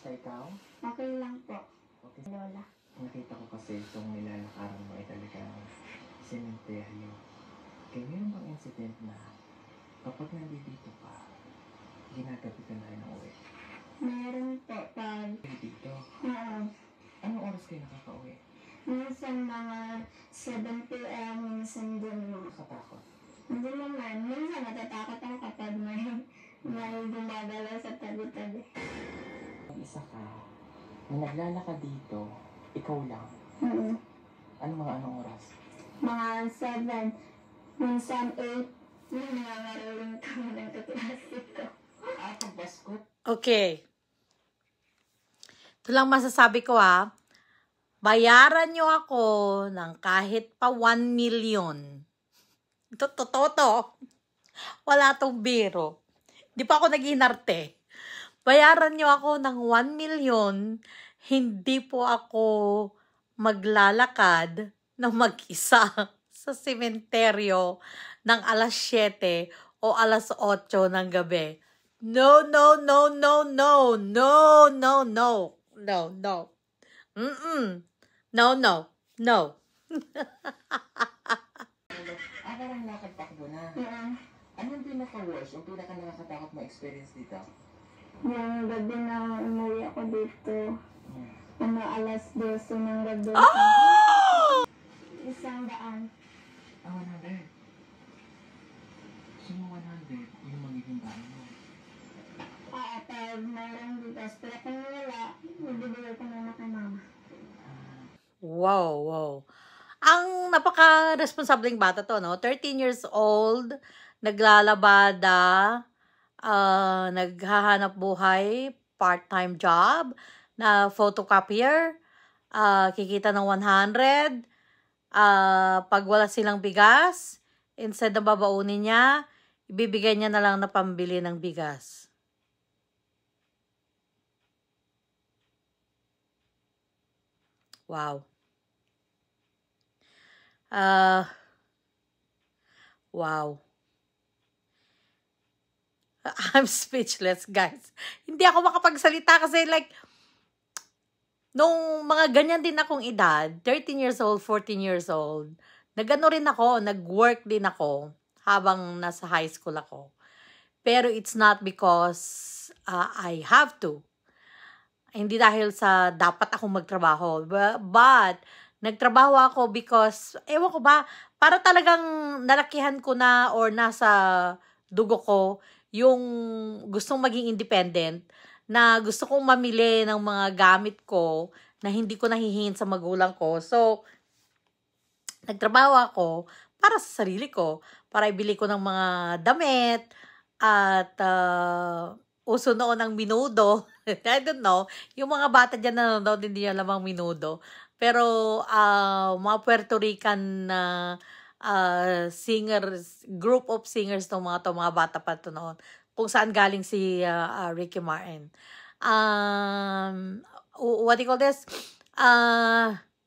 Kamusta ikaw? Okay lang po, Okay. Lola. Nakita ko kasi itong nilalakaran mo ay talagang sementeryo. Kaya meron bang incident na kapag nandito ka, ginagabi ka na rin ng uwi? Meron po pag, Dito, oo, anong oras kayo nakaka-uwi? minsan mga 7 p.m., minsan din mga. Nakatakot. Hindi naman, minsan natatakot ako kapag may gumagalaw sa tabi-tabi. Pag isa ka, na naglalakad dito, ikaw lang. Anong oras? Mga 7, minsan 8, yung nangangaroling kami ng kaklase ko. Pag baskot? Okay. Ito lang masasabi ko bayaran nyo ako ng kahit pa 1 million. Ito, totoo to. Wala tong biro. Di pa ako naghinarte. Bayaran nyo ako ng 1 million, hindi po ako maglalakad na mag-isa sa sementeryo ng alas 7 o alas 8 ng gabi. No, no, no, no, no, no, no, no, no, no. No, no, no. Parang lakad-takbo na. Anong pinaka-worst? Yung pinaka-nakakatakot mo experience dito? Yung gabi na umuwi ako dito, alas 12 ng gabi. Oh! 100. 100. So, 100, yung magiging bahay mo. Pag mayroong bigas, pero kung wala, ibibigay ko na kay mama. Wow, wow. Ang napaka-responsableng bata to, no? 13 years old, naglalabada, naghahanap buhay, part-time job, na photocopier, kikita ng 100, pag wala silang bigas, instead na babaunin niya, ibibigay niya na lang na pambili ng bigas. Wow. Wow. I'm speechless, guys. Hindi ako makapagsalita kasi nung mga ganyan din akong edad, 13 years old, 14 years old, nag-ano rin ako, nag-work din ako habang nasa high school ako. Pero it's not because I have to. Hindi dahil sa dapat akong magtrabaho. But nagtrabaho ako because, ewan ko ba, para talagang nalakihan ko na or nasa dugo ko yung gustong maging independent, na gusto kong mamili ng mga gamit ko na hindi ko nahihingin sa magulang ko. So, nagtrabaho ako para sa sarili ko, para ibili ko ng mga damit, at uso noon ang minudo. I don't know. Yung mga bata dyan na nanonood, hindi alam ang minudo. Pero, mga Puerto Rican singers, group of singers ng mga bata pa ito noon. Kung saan galing si Ricky Martin. What do you call this?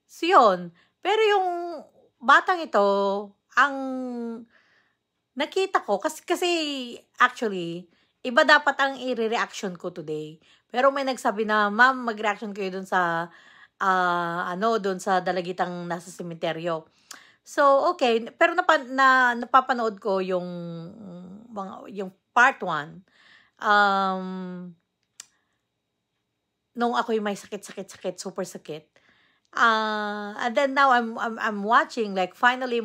So yun. Pero yung batang ito, ang nakita ko, kasi actually, iba dapat ang i-reaction ko today. Pero may nagsabi na, ma'am, mag-reaction kayo dun sa, dun sa dalagitang nasa sementeryo. So, okay. Pero napapanood ko yung part 1. Nung ako'y may sakit, super sakit. And then now, I'm watching, finally,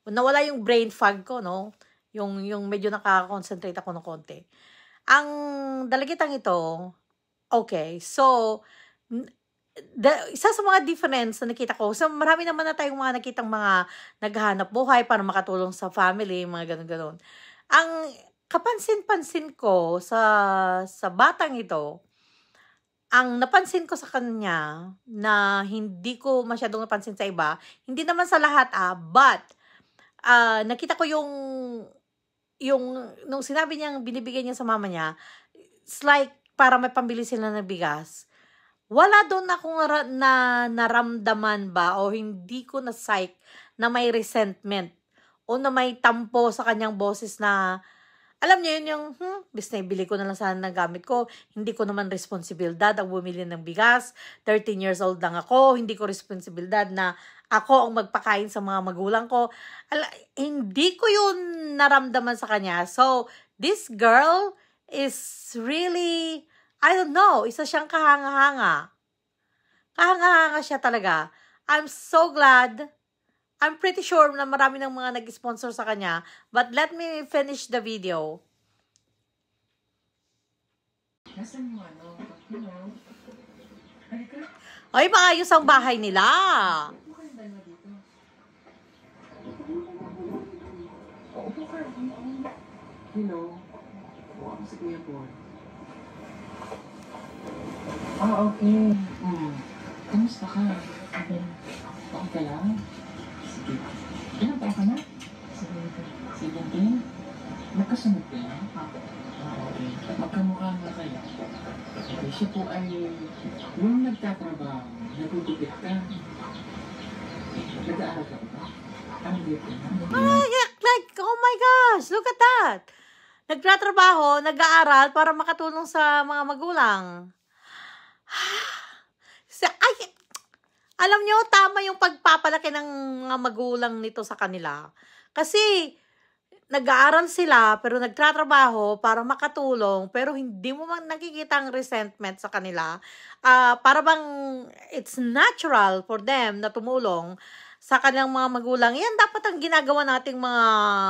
nawala yung brain fog ko, no? Yung medyo nakakonsentrate ako ng konti. Ang dalagitang ito, okay, so, isa sa mga difference na nakita ko, so marami naman na tayong mga nakitang mga naghahanap buhay para makatulong sa family, mga ganun-ganun. Ang kapansin-pansin ko sa batang ito, ang napansin ko sa kanya na hindi ko masyadong napansin sa iba, hindi naman sa lahat but nakita ko yung nung sinabi niyang binibigay niya sa mama niya, it's like para may pambili sila ng bigas. Wala doon akong naramdaman ba o hindi ko na-psych na may resentment o na may tampo sa kanyang boses na Alam niyo yun yung, bis na ibili ko na lang sana ng gamit ko. Hindi ko naman responsibilidad ang bumili ng bigas. 13 years old lang ako. Hindi ko responsibilidad na ako ang magpakain sa mga magulang ko. Hindi ko yun naramdaman sa kanya. So, this girl is really, I don't know, isa siyang kahanga-hanga. Kahanga-hanga siya talaga. I'm so glad. I'm pretty sure na marami ng mga nag-sponsor sa kanya. But let me finish the video. Nasaan yung ano? Halika. Ay, maayos ang bahay nila. Upo ka yung dalawa dito. Upo ka. Hello. Ako si Kuya Paul. Okay. Kamusta ka? Okay. Okay ka lang? Sige. Ilang taon ka na? 17. Magkasunod kayo? Okay. Magkamukha nga kayo. Okay, siya po ay yung nagtatrabaho, nagugupit ka. Nag-aaral ka ba? Anong grade ka na? Like, oh my gosh, look at that. Nagtatrabaho, nag-aaral para makatulong sa mga magulang. Ay, alam nyo, tama yung pagpapalaki ng mga magulang nito sa kanila. Kasi, nag-aaral sila, pero nagtatrabaho para makatulong, pero hindi mo man nakikita ang resentment sa kanila. Para bang, it's natural for them na tumulong sa kanilang mga magulang. Yan dapat ang ginagawa nating mga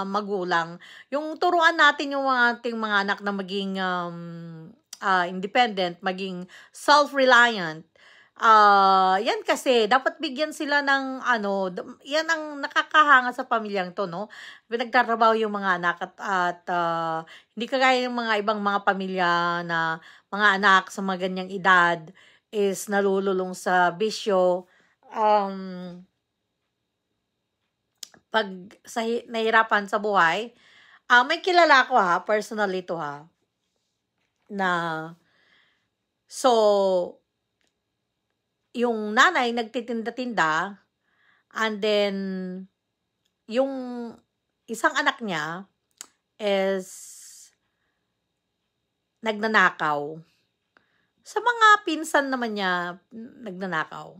magulang. Yung turuan natin yung ating mga anak na maging independent, maging self-reliant. Yan kasi, dapat bigyan sila ng, yan ang nakakahanga sa pamilyang to, no? Pinagtatrabaho yung mga anak at hindi kagaya yung mga ibang mga pamilya na mga anak sa mga ganyang edad is nalululong sa bisyo. Pag nahirapan sa buhay, may kilala ko personally to na, so, yung nanay nagtitinda-tinda, and then, yung isang anak niya is nagnanakaw. Sa mga pinsan naman niya, nagnanakaw.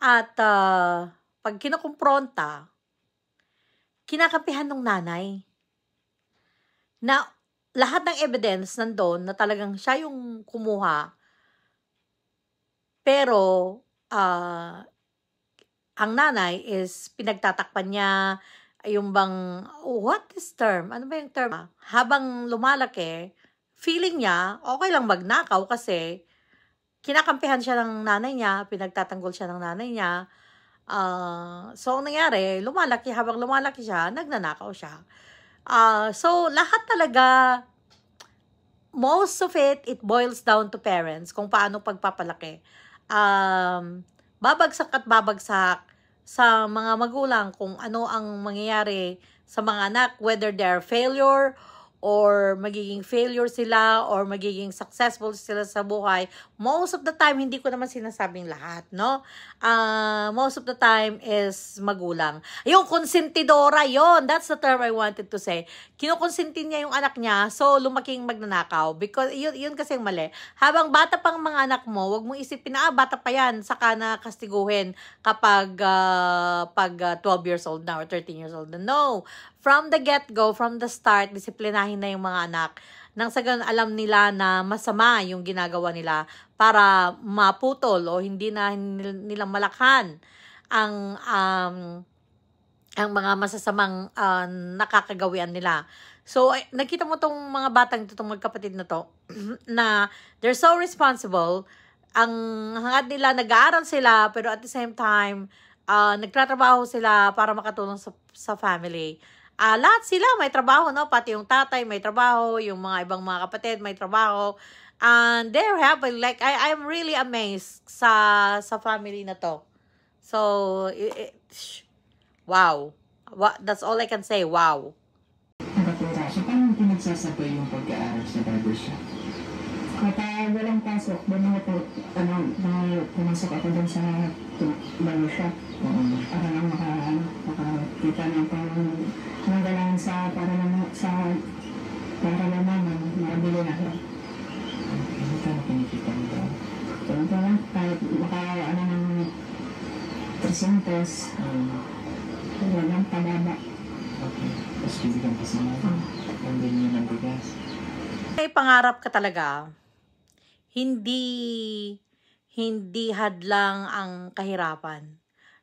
At, pag kinukumpronta, kinakampihan ng nanay na lahat ng evidence nandun na talagang siya yung kumuha. Pero, ang nanay is pinagtatakpan niya yung bang, what is term? Ano ba yung term? Habang lumalaki, feeling niya, okay lang magnakaw kasi kinakampihan siya ng nanay niya, pinagtatanggol siya ng nanay niya. So, ang nangyari, habang lumalaki siya, nagnanakaw siya. So, lahat talaga, most of it boils down to parents, kung paano pagpapalaki. Babagsak at babagsak sa mga magulang kung ano ang mangyayari sa mga anak, whether they're failure or magiging failure sila or magiging successful sila sa buhay. Most of the time, hindi ko naman sinasabing lahat, no? Most of the time is magulang. Yung konsentidora, yon, that's the term I wanted to say. Kinukonsinti niya yung anak niya, so lumaking magnanakaw. Because yun kasi yung mali. Habang bata pang mga anak mo, wag mong isipin na, bata pa yan, saka na kastiguhin kapag 12 years old na or 13 years old na. No. From the get-go, from the start, disiplinahin na yung mga anak. Nang sa ganun, alam nila na masama yung ginagawa nila para maputol o hindi na nilang malakhan ang mga masasamang nakakagawian nila. So, nakita mo tong mga batang ito, tong magkapatid na to, na they're so responsible. Ang hangad nila, nag-aaral sila, pero at the same time, nagtatrabaho sila para makatulong sa family. Lahat sila may trabaho, no? Pati yung tatay may trabaho, yung mga ibang mga kapatid may trabaho. And they're happy. Like, I'm really amazed sa family na to. So, wow. That's all I can say. Wow. So, paano pinagsasabay yung pag-aaral sa barbershop? Kapag walang pasok, doon ako pumasok ako doon sa bago shop. Para lang makakita ng panggalangan para lang naman makabili na ako. Ano ka na kinikita mo daw? Ito lang, kahit ng 300, walang pababa. Okay. Tapos bibigyan pa sa mga. Ang ganyan ng bigas. May pangarap ka talaga, hindi hadlang ang kahirapan.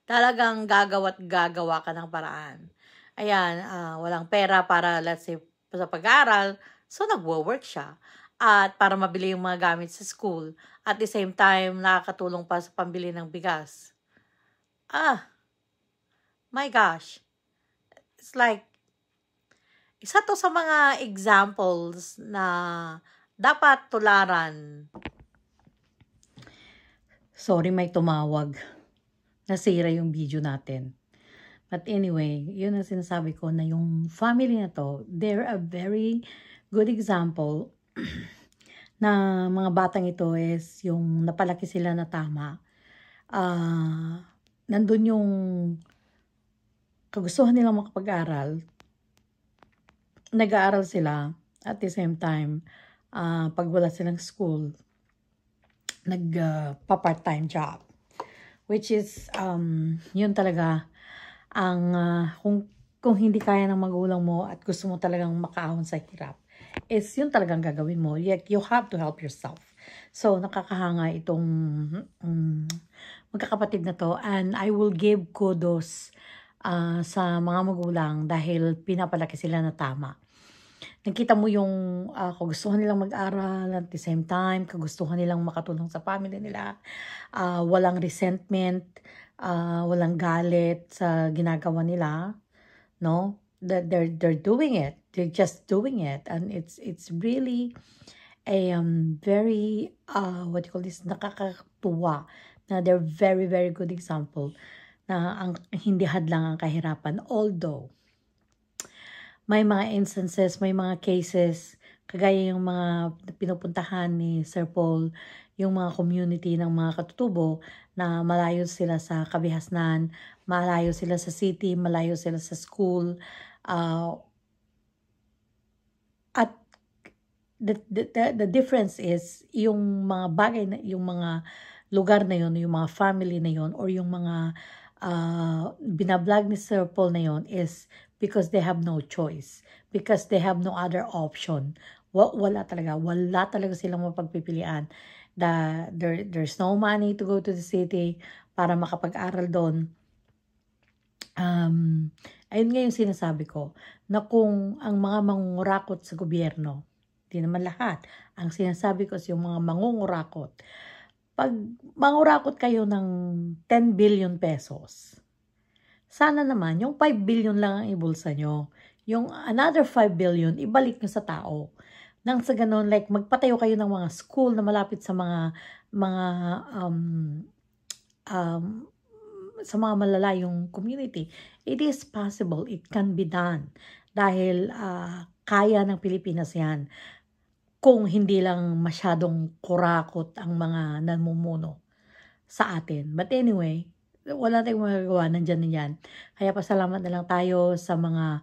Talagang gagawa ka ng paraan. Ayan, walang pera para, let's say, sa pag-aaral, so nagwo-work siya. At para mabili yung mga gamit sa school. At the same time, nakakatulong pa sa pambili ng bigas. My gosh. It's like, isa to sa mga examples na dapat tularan. Sorry, may tumawag. Nasira yung video natin. But anyway, yun ang sinasabi ko na yung family na to, they're a very good example na mga batang ito is yung napalaki sila na tama. Nandun yung kagustuhan nilang makapag-aral, nag-aaral sila at the same time, pag wala silang school, nagpa-part-time job. Which is, yun talaga, ang kung hindi kaya ng magulang mo at gusto mo talagang makaahon sa hirap, is yun talagang gagawin mo. You have to help yourself. So, nakakahanga itong magkakapatid na to. And I will give kudos sa mga magulang dahil pinapalaki sila na tama. Nakita mo yung kagustuhan nilang mag-aral at the same time, kagustuhan nilang makatulong sa family nila. Walang resentment, walang galit sa ginagawa nila. No? They're doing it. They're just doing it. And it's really a very, what you call this, nakakatuwa na they're very, very good example na hindi hadlang ang kahirapan. Although, may mga instances, may mga cases, kagaya yung mga pinupuntahan ni Sir Paul, yung mga community ng mga katutubo na malayo sila sa kabihasnan, malayo sila sa city, malayo sila sa school. At the difference is, yung mga bagay, yung mga lugar na yun, yung mga family na yun, or yung mga binablog ni Sir Paul na yun is because they have no choice. Because they have no other option. Wala talaga silang mapagpipilian. There's no money to go to the city para makapag-aral doon. Ayun nga yung sinasabi ko, na kung ang mga mangungurakot sa gobyerno, di naman lahat, ang sinasabi ko is yung mga mangungurakot, pag mangurakot kayo ng 10 billion pesos, sana naman yung 5 billion lang ang ibulsa nyo. Yung another 5 billion, ibalik nyo sa tao. Nang sa ganun, like magpatayo kayo ng mga school na malapit sa mga sa mga malalayong community. It is possible. It can be done. Dahil kaya ng Pilipinas yan. Kung hindi lang masyadong kurakot ang mga namumuno sa atin. But anyway, wala tayong magagawa, nandyan na yan. Kaya pasalamat na lang tayo sa mga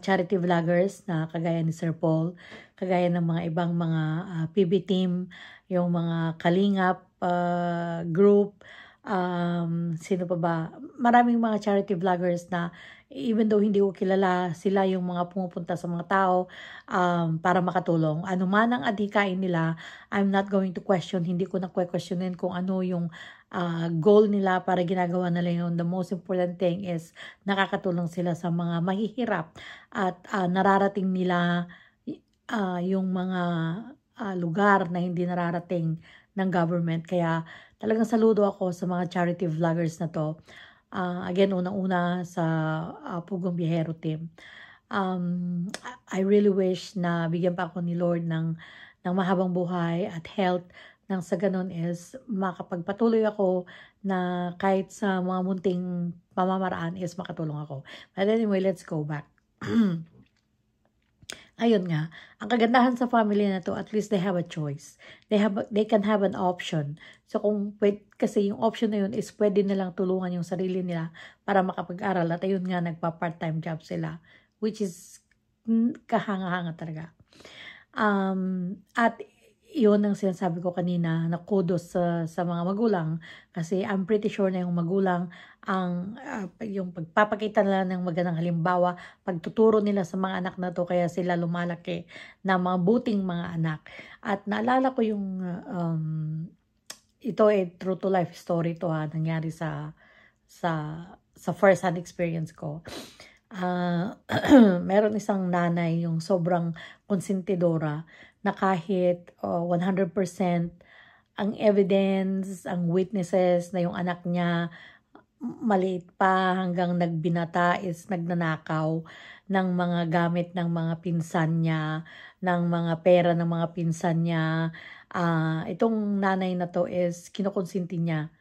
charity vloggers na kagaya ni Sir Paul, kagaya ng mga ibang mga PB team, yung mga Kalingap group, sino pa ba? Maraming mga charity vloggers na even though hindi ko kilala, sila yung mga pumupunta sa mga tao para makatulong. Ano man ang adhikain nila, I'm not going to question, hindi ko na questionin kung ano yung goal nila para ginagawa nila yun. The most important thing is nakakatulong sila sa mga mahihirap at nararating nila yung mga lugar na hindi nararating ng government. Kaya talagang saludo ako sa mga charity vloggers na to. Again, unang-una sa Pugong Biyahero team. I really wish na bigyan pa ako ni Lord ng mahabang buhay at health. Nang sa ganun is makapagpatuloy ako na kahit sa mga munting pamamaraan is makatulong ako. But anyway, let's go back. Ayun nga, ang kagandahan sa family na to, at least they have a choice. They can have an option. So kung kasi yung option na yun is pwede nilang tulungan yung sarili nila para makapag-aral. At ayun nga, nagpa-part-time job sila, which is kahanga-hanga talaga. At yun ang sinasabi ko kanina na kudos sa mga magulang, kasi I'm pretty sure na yung magulang ang yung pagpapakita nila ng magandang halimbawa, pagtuturo nila sa mga anak na to, kaya sila lumalaki na mga buting mga anak. At naalala ko yung ito true to life story to nangyari sa first hand experience ko. Meron isang nanay yung sobrang konsentidora na kahit 100% ang evidence, ang witnesses na yung anak niya maliit pa hanggang nagbinata is nagnanakaw ng mga gamit ng mga pinsan niya, ng mga pera ng mga pinsan niya. Itong nanay na to is kinukonsinti niya.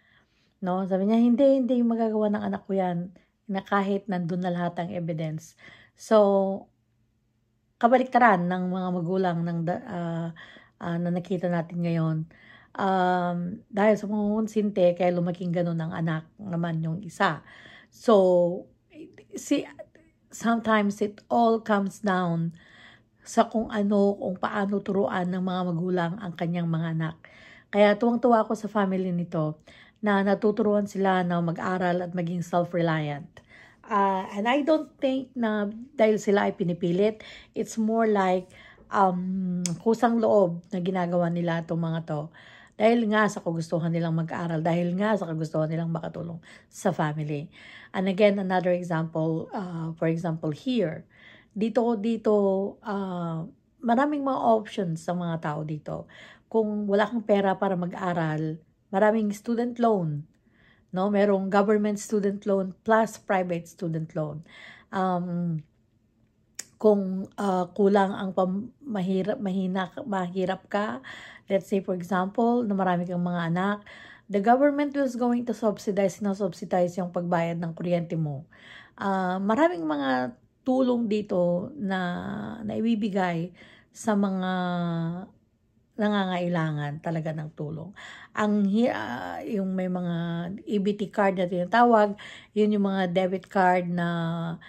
No? Sabi niya, hindi magagawa ng anak ko yan na kahit nandun na lahat ang evidence. So, kabaliktaran ng mga magulang na nakita natin ngayon. Dahil sa mga sinte, kaya lumaking ganun ang anak naman yung isa. So, sometimes it all comes down sa kung paano turuan ng mga magulang ang kanyang mga anak. Kaya tuwang-tuwa ako sa family nito na natuturuan sila na mag-aral at maging self-reliant. And I don't think na dahil sila ay pinipilit, it's more like kusang loob na ginagawa nila itong mga to. Dahil nga sa kagustuhan nilang mag-aral, dahil nga sa kagustuhan nilang makatulong sa family. And again, another example, for example here, dito maraming mga options sa mga tao dito. Kung wala kang pera para mag-aral, maraming student loan. No, merong government student loan plus private student loan. Kung kulang ang mahirap ka, let's say for example, na marami kang mga anak, the government was going to subsidize yung pagbayad ng kuryente mo. Maraming mga tulong dito na ibibigay sa mga nangangailangan talaga ng tulong. Yung may mga EBT card na tinatawag, yun yung mga debit card na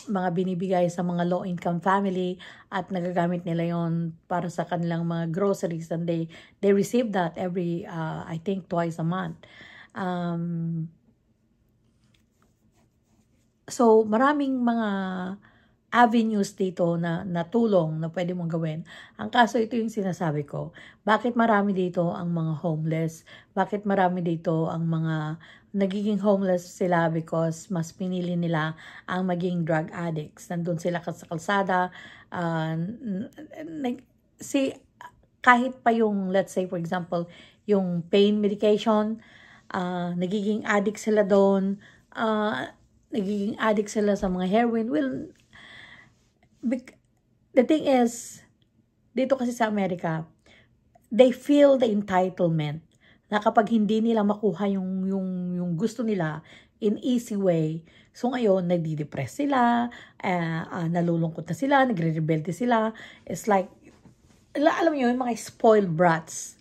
mga binibigay sa mga low-income family at nagagamit nila yon para sa kanilang mga groceries, and they receive that every, I think, twice a month. So, maraming mga avenues dito na tulong na pwede mong gawin. Ang kaso, ito yung sinasabi ko. Bakit marami dito ang mga homeless? Bakit marami dito ang mga nagiging homeless sila? Because mas pinili nila ang maging drug addicts. Nandun sila sa kalsada. Kahit pa yung, let's say for example, yung pain medication, nagiging addict sila doon. Nagiging addict sila sa mga heroin. Well, the thing is, dito kasi sa Amerika, they feel the entitlement na kapag hindi nila makuha yung gusto nila in easy way, so ngayon, nagdi-depress sila, nalulungkot na sila, nagre-rebelde sila. It's like, alam niyo, yung mga spoiled brats,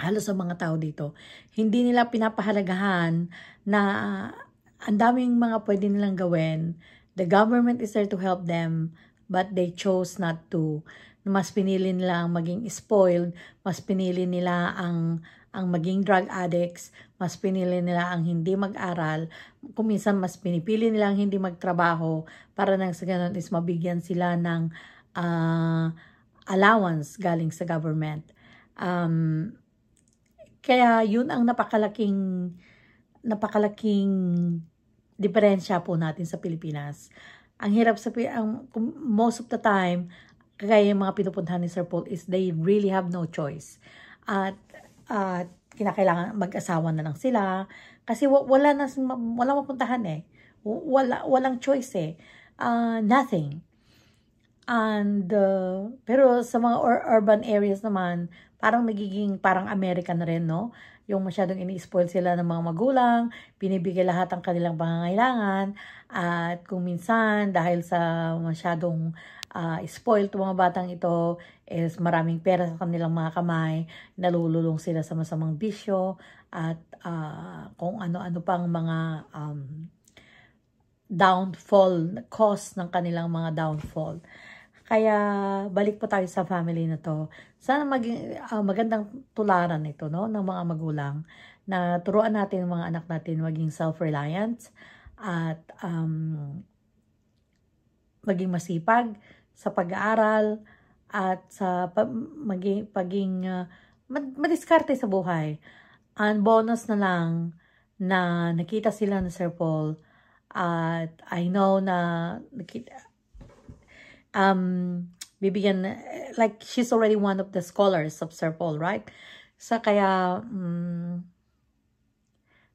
halos sa mga tao dito, hindi nila pinapahalagahan na ang daming mga pwede nilang gawin. The government is there to help them, but they chose not to. Mas pinili nila ang maging spoiled, mas pinili nila ang maging drug addicts, mas pinili nila ang hindi mag-aral, kung minsan mas pinipili nila ang hindi magtrabaho para nang sa ganun is mabigyan sila ng allowance galing sa government. Kaya yun ang napakalaking diferensya po natin sa Pilipinas. Ang hirap most of the time, kagaya yung mga pinupuntahan ni Sir Paul is they really have no choice. At kinakailangan mag-asawa na lang sila kasi wala mapuntahan eh. Walang choice eh. Nothing. And, pero sa mga urban areas naman, parang nagiging parang American na rin, no? Yung masyadong ini-spoil sila ng mga magulang, binibigay lahat ang kanilang pangangailangan, at kung minsan, dahil sa masyadong spoiled mga batang ito, is maraming pera sa kanilang mga kamay, nalululong sila sa masamang bisyo, at kung ano-ano pang mga downfall, cause ng kanilang mga downfall. Kaya balik po tayo sa family na to. Sana maging magandang tularan ito, no, ng mga magulang, na turuan natin ang mga anak natin maging self-reliant at maging masipag sa pag-aaral at sa madiskarte sa buhay. Ang bonus na lang na nakita sila ni Sir Paul, at I know na bibigyan, like, she's already one of the scholars of Sir Paul, right? So, kaya,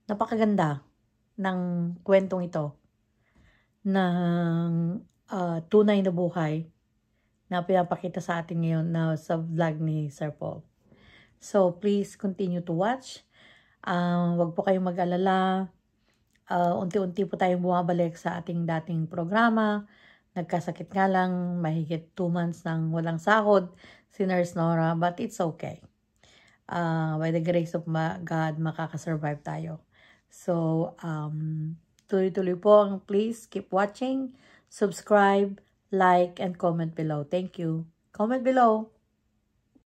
napakaganda ng kwentong ito, ng tunay na buhay na pinapakita sa atin ngayon na sa vlog ni Sir Paul. So, please continue to watch. Wag po kayong mag-alala. Unti-unti po tayong bumabalik sa ating dating programa. Nagkasakit nga lang, mahigit 2 months nang walang sahod si Nurse Nora, but it's okay. By the grace of God, makakasurvive tayo. So, tuloy-tuloy po. Please keep watching, subscribe, like, and comment below. Thank you. Comment below.